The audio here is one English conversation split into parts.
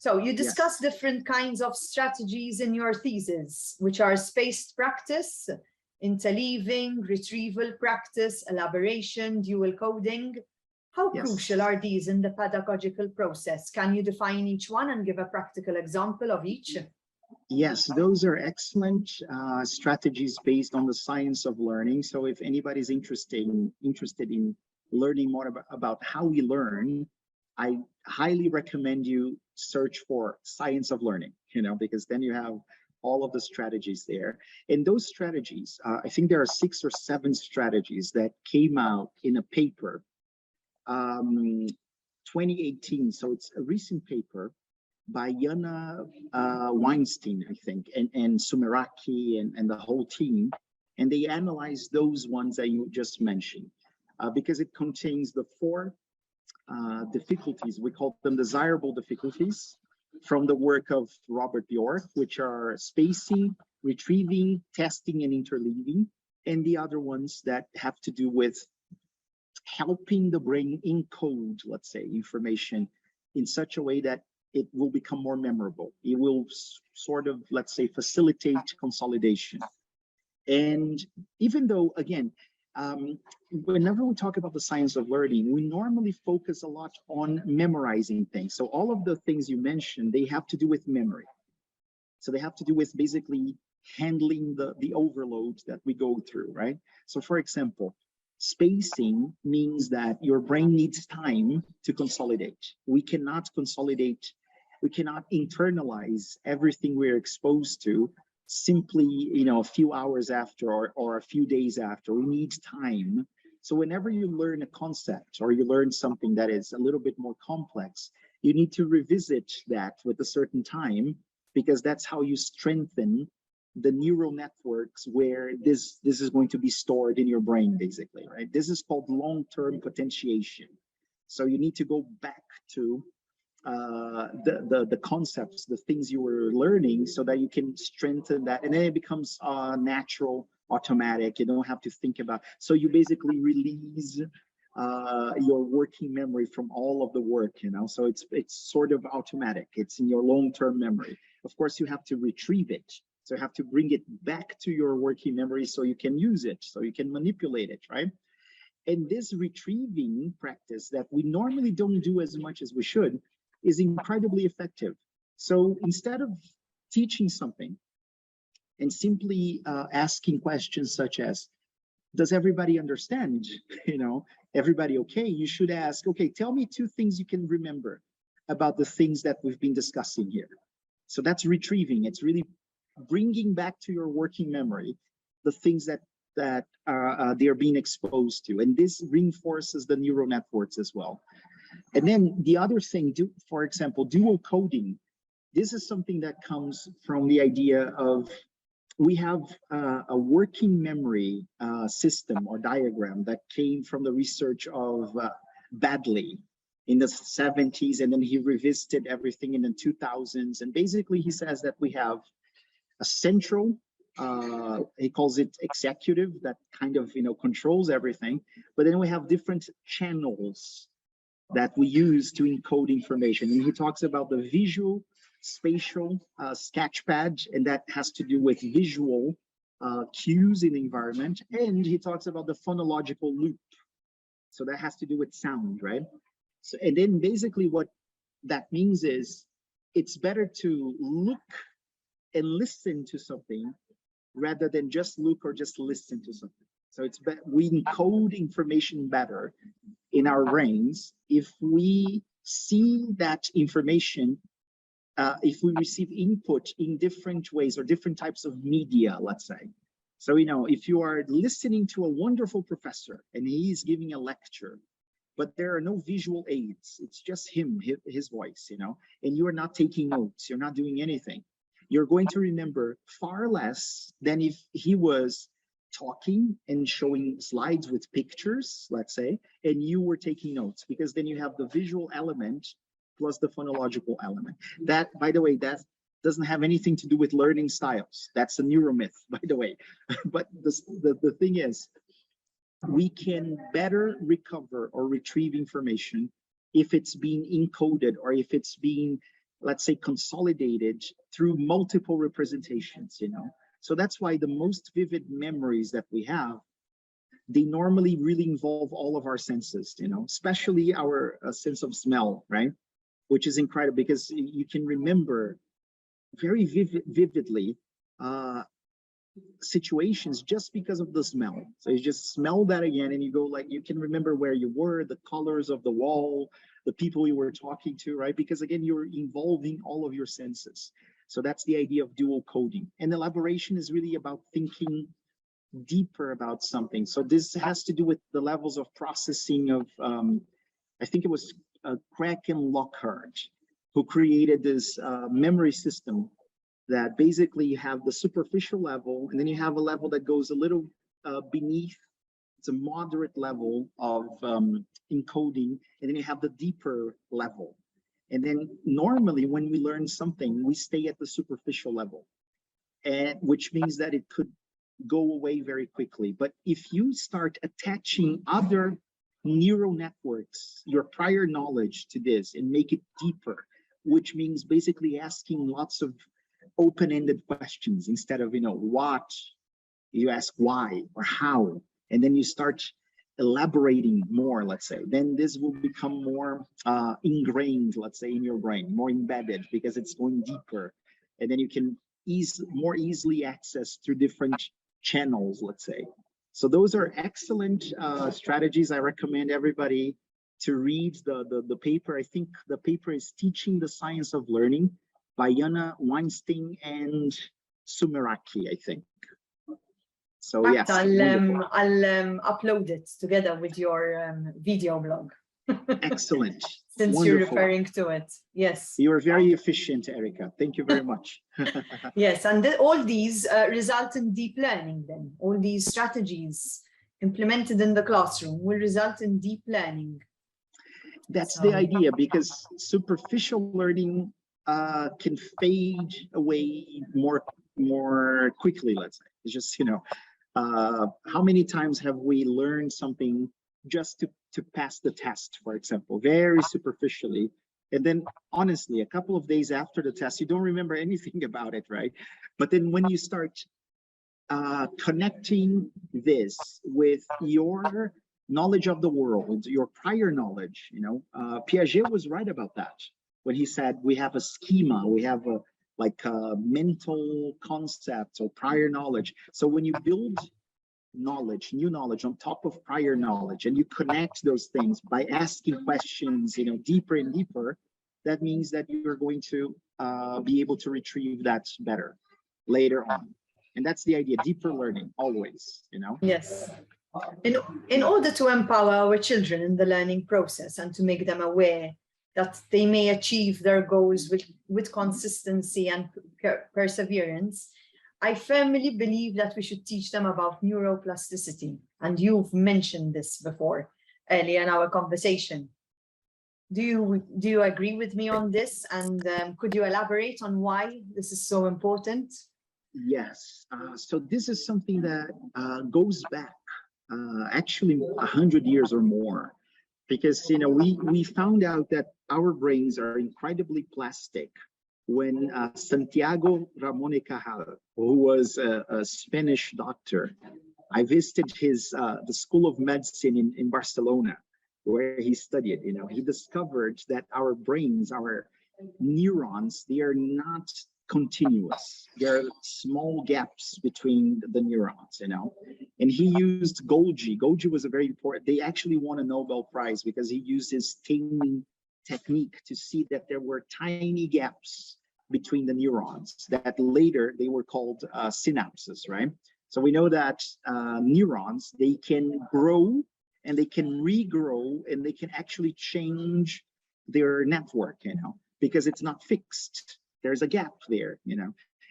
So you discuss different kinds of strategies in your thesis, which are spaced practice, interleaving, retrieval practice, elaboration, dual coding. How crucial are these in the pedagogical process? Can you define each one and give a practical example of each? Yes, those are excellent strategies based on the science of learning. So if anybody's interested in learning more about how we learn, I highly recommend you search for science of learning, because then you have all of the strategies there. And those strategies, I think there are 6 or 7 strategies that came out in a paper, 2018. So it's a recent paper by Jana Weinstein, I think, and Sumeraki and the whole team. And they analyzed those ones that you just mentioned, because it contains the 4 difficulties. We call them desirable difficulties from the work of Robert Bjork, which are spacing, retrieving, testing, and interleaving, and the other ones that have to do with helping the brain encode, let's say, information in such a way that it will become more memorable. It will sort of, let's say, facilitate consolidation. And even though, again, whenever we talk about the science of learning, we normally focus a lot on memorizing things. So all of the things you mentioned, they have to do with memory. So they have to do with basically handling the overload that we go through, right? So for example, spacing means that your brain needs time to consolidate. We cannot consolidate, we cannot internalize everything we're exposed to simply, a few hours after or a few days after. We need time. So whenever you learn a concept or you learn something that is a little bit more complex, you need to revisit that with a certain time, because that's how you strengthen the neural networks where this is going to be stored in your brain, basically, right? This is called long-term potentiation. So you need to go back to the concepts, the things you were learning, so that you can strengthen that, and then it becomes natural, automatic. You don't have to think about. So you basically release your working memory from all of the work, So it's sort of automatic. It's in your long-term memory. Of course, you have to retrieve it. So you have to bring it back to your working memory so you can use it, so you can manipulate it, right? And this retrieving practice that we normally don't do as much as we should is incredibly effective. So instead of teaching something and simply asking questions such as, does everybody understand? Everybody okay? You should ask, okay, tell me 2 things you can remember about the things that we've been discussing here. So that's retrieving. It's really bringing back to your working memory the things that they're being exposed to. And this reinforces the neural networks as well. And then the other thing, for example, dual coding. This is something that comes from the idea of, we have a working memory system or diagram that came from the research of Badley in the 70s, and then he revisited everything in the 2000s. And basically he says that we have a central, he calls it executive, that kind of controls everything, but then we have different channels that we use to encode information. And he talks about the visual spatial sketchpad, and that has to do with visual cues in the environment. And he talks about the phonological loop, so that has to do with sound, right? So, and then basically what that means is, it's better to look and listen to something rather than just look or just listen to something. So it's we encode information better in our brains if we see that information, if we receive input in different ways or different types of media, let's say. So, if you are listening to a wonderful professor and he's giving a lecture, but there are no visual aids, it's just his voice, and you are not taking notes, you're not doing anything, you're going to remember far less than if he was talking and showing slides with pictures, let's say, and you were taking notes, because then you have the visual element plus the phonological element. That, by the way, that doesn't have anything to do with learning styles. That's a neuromyth, by the way. But the thing is, we can better recover or retrieve information if it's being encoded, or if it's being let's say, consolidated through multiple representations, So that's why the most vivid memories that we have, they normally really involve all of our senses, especially our sense of smell, right? Which is incredible because you can remember very vividly situations just because of the smell. So you just smell that again and you go like, you can remember where you were, the colors of the wall, the people you were talking to, right? Because again, you're involving all of your senses. So that's the idea of dual coding. And elaboration is really about thinking deeper about something. So this has to do with the levels of processing of, I think it was Craig and Lockhart who created this memory system that basically you have the superficial level, and then you have a level that goes a little beneath. It's a moderate level of encoding, and then you have the deeper level. And then normally when we learn something, we stay at the superficial level, and which means that it could go away very quickly. But if you start attaching other neural networks, your prior knowledge to this, and make it deeper, which means basically asking lots of open-ended questions instead of, what, you ask why or how, and then you start elaborating more, let's say, then this will become more ingrained, let's say, in your brain, more embedded because it's going deeper. And then you can more easily access through different channels, let's say. So those are excellent strategies. I recommend everybody to read the paper. I think the paper is Teaching the Science of Learning by Jana Weinstein and Sumeraki, I think. So yes, I'll upload it together with your video blog. Excellent. Since Wonderful. You're referring to it, yes. You are very efficient, Erica. Thank you very much. Yes, and all these result in deep learning then. All these strategies implemented in the classroom will result in deep learning. That's the idea, because superficial learning can fade away more quickly, let's say. It's just, how many times have we learned something just to pass the test, for example, very superficially, and then honestly, a couple of days after the test, you don't remember anything about it, right? But then when you start connecting this with your knowledge of the world, your prior knowledge, Piaget was right about that when he said we have a schema, we have a mental concepts or prior knowledge. So when you build knowledge, new knowledge on top of prior knowledge, and you connect those things by asking questions, deeper and deeper, that means that you're going to be able to retrieve that better later on. And that's the idea, deeper learning, always, Yes. In order to empower our children in the learning process and to make them aware that they may achieve their goals with consistency and perseverance, I firmly believe that we should teach them about neuroplasticity. And you've mentioned this before, earlier in our conversation. Do you agree with me on this? And could you elaborate on why this is so important? Yes. So this is something that goes back actually 100 years or more. Because we found out that our brains are incredibly plastic when Santiago Ramon y Cajal, who was a Spanish doctor, I visited the School of Medicine in Barcelona, where he studied. He discovered that our brains, our neurons, they are not continuous. There are small gaps between the neurons, and he used Golgi. Golgi was a very important, they actually won a Nobel Prize because he used his staining technique to see that there were tiny gaps between the neurons that later they were called synapses, right? So we know that neurons, they can grow and they can regrow and they can actually change their network, because it's not fixed. There's a gap there,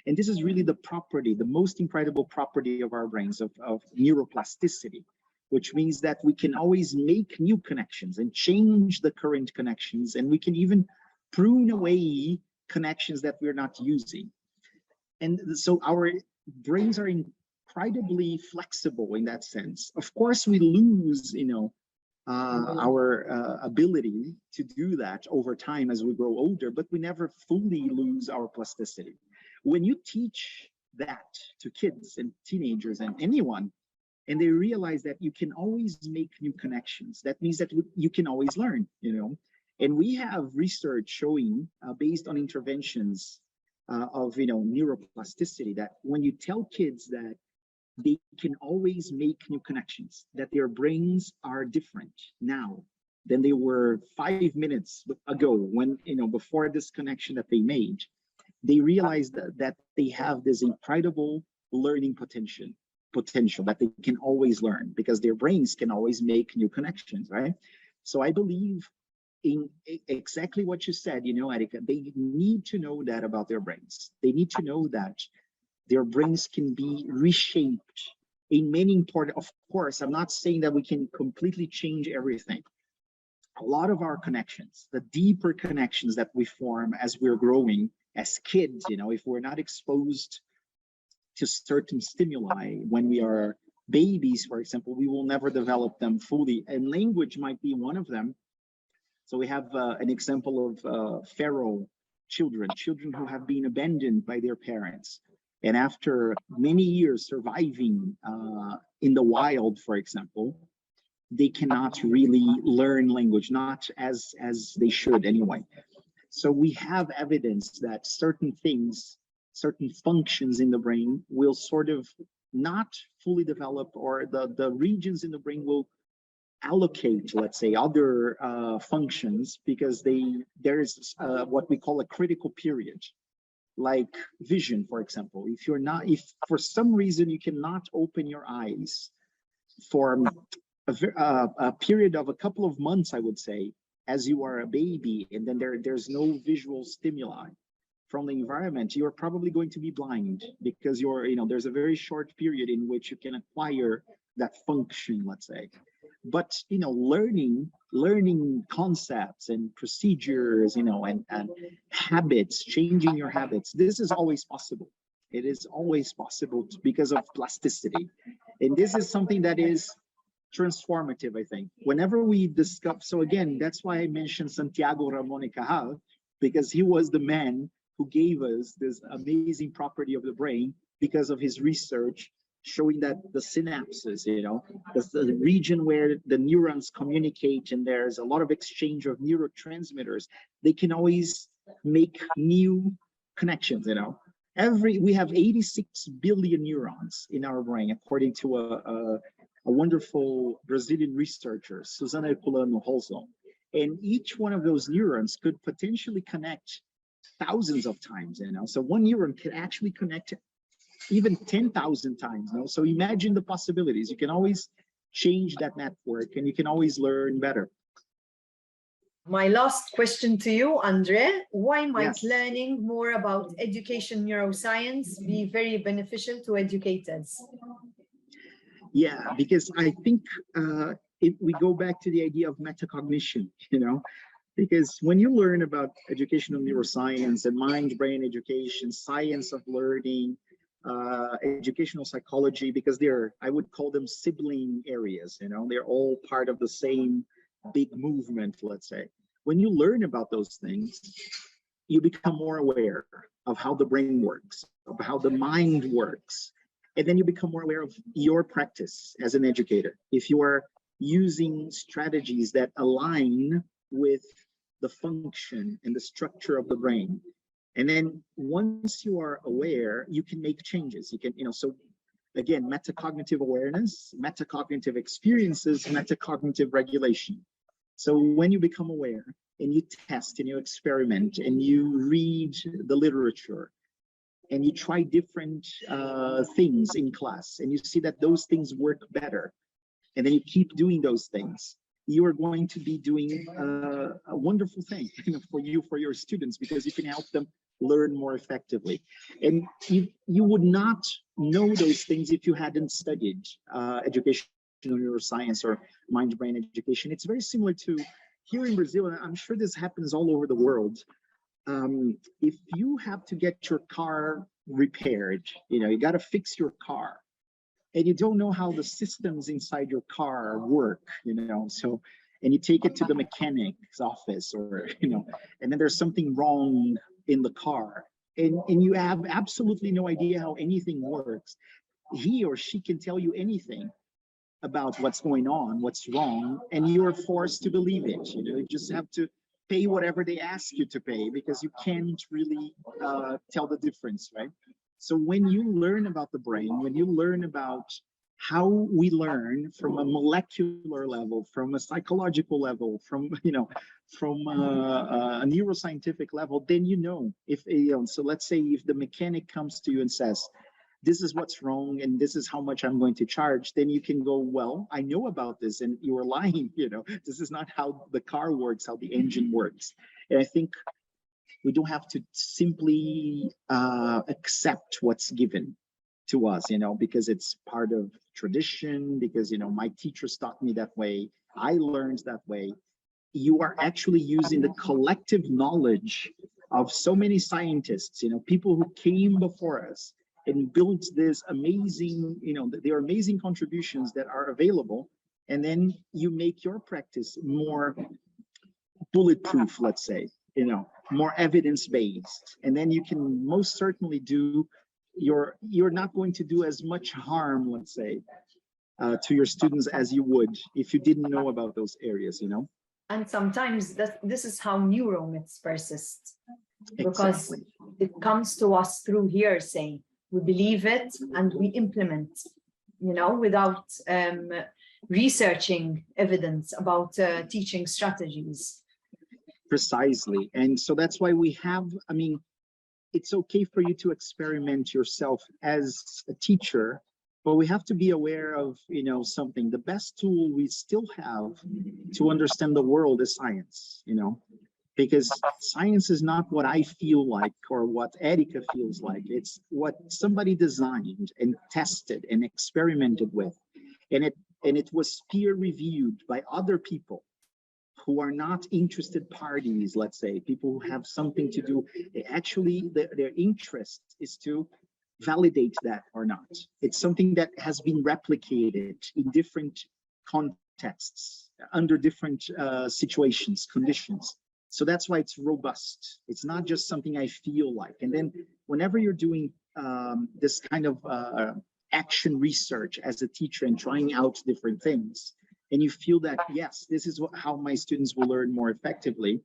and this is really the property, the most incredible property of our brains, of neuroplasticity, which means that we can always make new connections and change the current connections, and we can even prune away connections that we're not using. And so our brains are incredibly flexible in that sense. Of course, we lose, our ability to do that over time as we grow older, but we never fully lose our plasticity. When you teach that to kids and teenagers and anyone, and they realize that you can always make new connections, that means that you can always learn, you know. And we have research showing, based on interventions of, you know, neuroplasticity, that when you tell kids that they can always make new connections, that their brains are different now than they were 5 minutes ago, when, you know, before this connection that they made, they realized that they have this incredible learning potential that they can always learn because their brains can always make new connections, right? So I believe in exactly what you said, you know, Erika. They need to know that about their brains. They need to know that their brains can be reshaped in many important, of course, I'm not saying that we can completely change everything. A lot of our connections, the deeper connections that we form as we're growing as kids, you know, if we're not exposed to certain stimuli when we are babies, for example, we will never develop them fully. And language might be one of them. So we have an example of feral children who have been abandoned by their parents. And after many years surviving in the wild, for example, they cannot really learn language, not as they should anyway. So we have evidence that certain things, certain functions in the brain will sort of not fully develop, or the regions in the brain will allocate, let's say, other functions, because there's what we call a critical period, like vision, for example. If for some reason you cannot open your eyes for a period of a couple of months, I would say, as you are a baby, and then there's no visual stimuli from the environment, you're probably going to be blind, because there's a very short period in which you can acquire that function, let's say. But learning concepts and procedures, and habits, changing your habits, this is always possible. It is always possible because of plasticity. And this is something that is transformative, I think. Whenever we discover, so again, that's why I mentioned Santiago Ramon y Cajal, because he was the man who gave us this amazing property of the brain because of his research showing that the synapses, the region where the neurons communicate and there's a lot of exchange of neurotransmitters, they can always make new connections, we have 86 billion neurons in our brain, according to a wonderful Brazilian researcher, Susana Herculano Holzon. And each one of those neurons could potentially connect thousands of times, so one neuron can actually connect even 10,000 times. So imagine the possibilities. You can always change that network and you can always learn better. My last question to you, Andre, why might learning more about education neuroscience be very beneficial to educators? Yeah, because I think if we go back to the idea of metacognition, because when you learn about educational neuroscience and mind-brain education, science of learning, educational psychology, because I would call them sibling areas, they're all part of the same big movement, let's say. When you learn about those things, you become more aware of how the brain works, of how the mind works. And then you become more aware of your practice as an educator. If you are using strategies that align with the function and the structure of the brain. And then once you are aware, you can make changes. You can, so again, metacognitive awareness, metacognitive experiences, metacognitive regulation. So when you become aware and you test and you experiment and you read the literature and you try different things in class and you see that those things work better, and then you keep doing those things, you are going to be doing a wonderful thing for your students, because you can help them learn more effectively. And you would not know those things if you hadn't studied educational neuroscience or mind-brain education. It's very similar to here in Brazil, and I'm sure this happens all over the world. If you have to get your car repaired, you got to fix your car. and you don't know how the systems inside your car work, so, and you take it to the mechanic's office, or, and then there's something wrong in the car, and you have absolutely no idea how anything works. He or she can tell you anything about what's going on, what's wrong, and you're forced to believe it. You just have to pay whatever they ask you to pay, because you can't really tell the difference, right? So when you learn about the brain, when you learn about how we learn from a molecular level, from a psychological level, from a neuroscientific level, then if so let's say if the mechanic comes to you and says, this is what's wrong and this is how much I'm going to charge, then you can go, well, I know about this and you were lying, this is not how the car works, how the engine works. And I think we don't have to simply accept what's given to us, because it's part of tradition, because, my teachers taught me that way, I learned that way. You are actually using the collective knowledge of so many scientists, people who came before us and built this amazing, there are amazing contributions that are available. And then you make your practice more bulletproof, let's say, more evidence-based. And then you can most certainly do you're not going to do as much harm, let's say, to your students as you would if you didn't know about those areas, And sometimes this is how neuromyths persist, because Exactly. it comes to us through hearsay. We believe it and we implement, without researching evidence about teaching strategies. Precisely. And so that's why we have, it's okay for you to experiment yourself as a teacher, but we have to be aware of, something. The best tool we still have to understand the world is science, because science is not what I feel like or what Erika feels like. It's what somebody designed and tested and experimented with. And it was peer reviewed by other people who are not interested parties, let's say, people who have something to do. Actually, their interest is to validate that or not. It's something that has been replicated in different contexts, under different situations, conditions. So that's why it's robust. It's not just something I feel like. And then whenever you're doing this kind of action research as a teacher and trying out different things, and you feel that, yes, this is how my students will learn more effectively,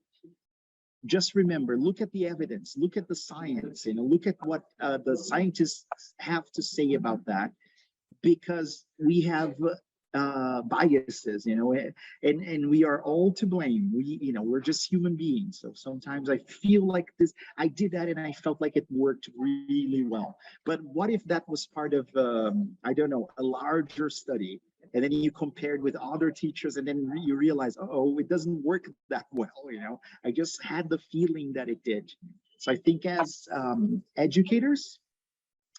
just remember, look at the evidence, look at the science, look at what the scientists have to say about that, because we have biases, and we are all to blame. We're just human beings. So sometimes I feel like this, I did that and I felt like it worked really well. But what if that was part of, I don't know, a larger study? And then you compared with other teachers, and then you realize, oh, it doesn't work that well. I just had the feeling that it did. So I think as educators,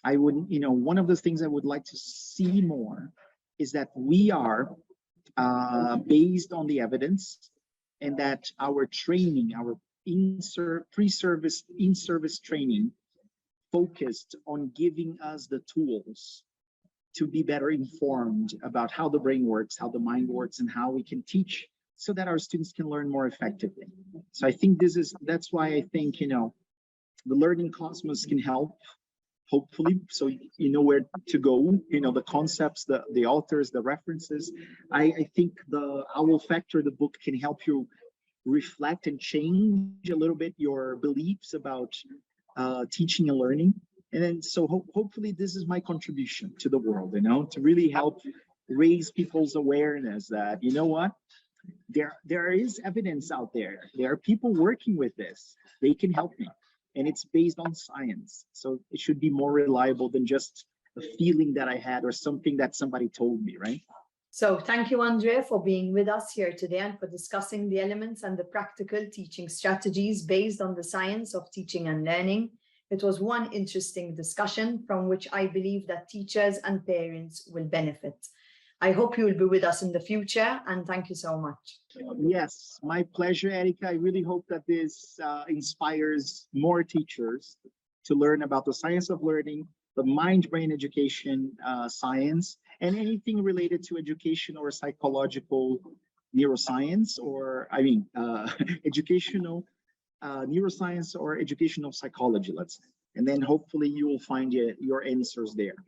I would, one of the things I would like to see more is that we are based on the evidence, and that our training, our pre-service, in-service training focused on giving us the tools to be better informed about how the brain works, how the mind works, and how we can teach so that our students can learn more effectively. So I think that's why I think, the Learning Cosmos can help, hopefully, so you know where to go, the concepts, the authors, the references. I think the Owl Factor, the book, can help you reflect and change a little bit your beliefs about teaching and learning. And then, so hopefully this is my contribution to the world, to really help raise people's awareness that, what, there is evidence out there. There are people working with this. They can help me. And it's based on science. So it should be more reliable than just a feeling that I had or something that somebody told me, right? So thank you, Andre, for being with us here today and for discussing the elements and the practical teaching strategies based on the science of teaching and learning. It was one interesting discussion from which I believe that teachers and parents will benefit. I hope you will be with us in the future, and thank you so much. Yes, my pleasure, Erika. I really hope that this inspires more teachers to learn about the science of learning, the mind-brain education science, and anything related to education or psychological neuroscience, or educational neuroscience or educational psychology, let's say. And then hopefully you will find your answers there.